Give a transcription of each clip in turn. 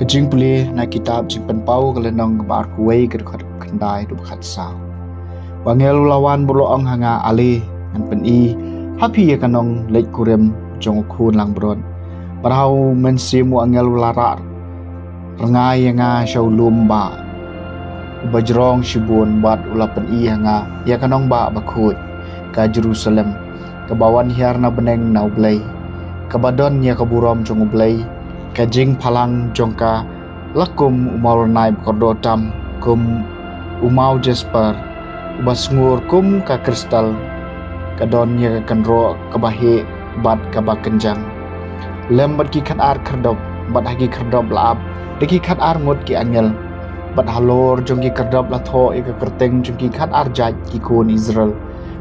Kajing pulih na kitab jing penpau kelenong kebar kuwei kedekhat kendai du khat sao. Wangel lawan buloong hanga ali ngan peni happy ya kanong lek kurem jong khun lang bron. Parau mensimu angel larar. Rengai nga syau lumba. Bajrong shibun bat ula peni hanga ya kanong ba bakut ka Jerusalem. Kebawan hiar na beneng na ublay. Kabadon ya kaburom jong ublay. Kajing palang jongka lakum umau naib kordotam kum umau jasper ubasngur kum ka kristal kadonnya kanro kabahe bat kabakenjang lembat ki khat ar kerdop bat hagi kerdop laap deki khat ar ngot ki angel bat halor jongki kerdop la tho e ka kerteng jongki khat ar jaj ki kun Israel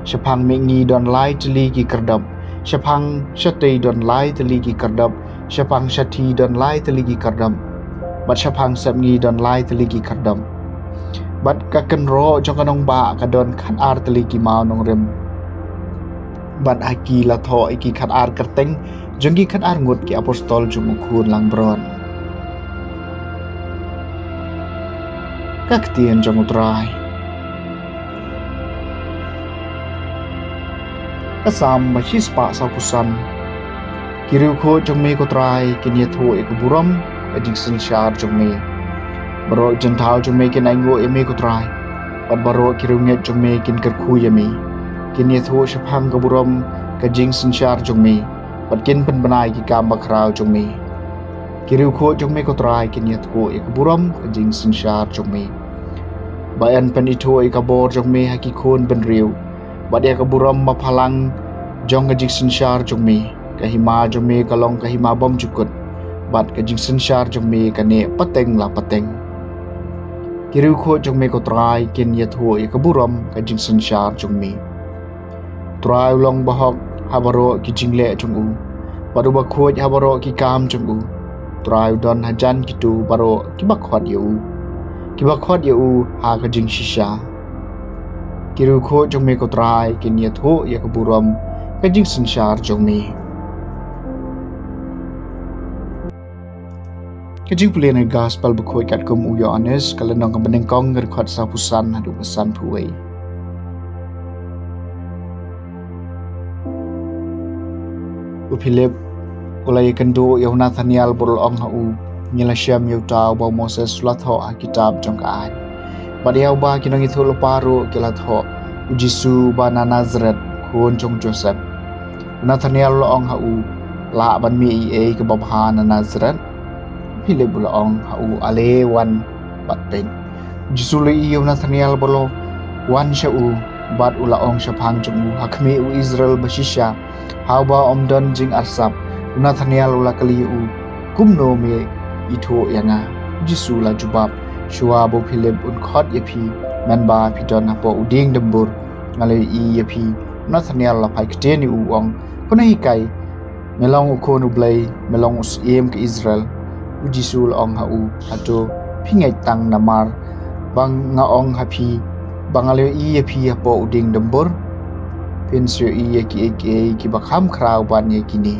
shapang mengi don lai tli ki kerdop shapang shatei don lai tli ki kerdop Syapang syati dan lai teligi kardam. Bat syapang sabngi dan lai teligi kardam. Bat kaken ro jong kanong ba kadon khat ar teligi mau nong rem. Bat haki la tho iki khat ar kerteng jonggi khat ar ngut ki apostol jumukun lang bron. Kaktien jong utrai. Kasam machis pa sa kusan. Kiriu ko jong me ko try kinia tho e ko buram ka jingsen shar jong me baro jentau jong me kin aingo e me ko try pat baro kiriu nget jong me kin kar khu ya me kinia tho shaphang ka buram ka jingsen shar jong me pat kin pen banai ki kam bakrau jong me kiriu ko jong me ko try kinia tho e ko buram ka jingsen shar jong me bayan pen itho e ka bor jong me haki khon ben riu bat ya ka buram ma phalang jong ka jingsen shar jong me kahima jome kalong kahima bom jukut bat ka jingsen shar jome kane pateng la pateng kiriu kho jome ko trai kin ya tho e kaburam ka jingsen shar jome trai long bahok habaro ki jingle jungu baru ba khoj habaro ki kam jungu trai don hajan kitu baro ki bakhot yu ha ka jing shisha kiriu kho jome ko trai kin ya tho e kaburam ka jingsen shar jome Kajing pulih na gospel bukoy kat kum uyo anes kalenong kabeneng kong ngerkot sa pusan hadu pesan puway. Upilip ulay kendo yaw Nathaniel burol ong hau nila siyam yaw tao baw Moses sulatho a kitab jong kaan. Badiyaw ba kinong ito luparo kilatho ujisu ba na Nazareth kun jong Joseph. Nathaniel lo ong hau la ban mi iay kababha na Nazareth. Pile bulaong hau ale wan bateng jisule iyo Nathaniel bolo wan syau bat ulaong syapang jemu hakme u Israel basisya hau ba omdon jing arsap Nathaniel ula kali u kumno me itho yanga jisula jubab shua bo Philip un khot yapi manba pidon hapo uding dembur ngale i yapi Nathaniel la pai kteni u ong konai kai melong ukon ublay melong us em ke Israel ujisul ong hau ato pingai tang namar bang ngaong hapi bangale i yapi hapo uding dembur pensio i ki bakham krau ban ye kini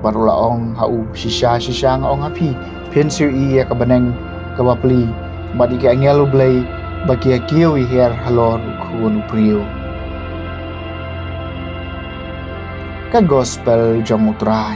barula ong hau shisha ngaong hapi pensio i ka baneng ka bapli badi ka angelo blay bagi kiyo i her halor kun prio ka gospel jong utrai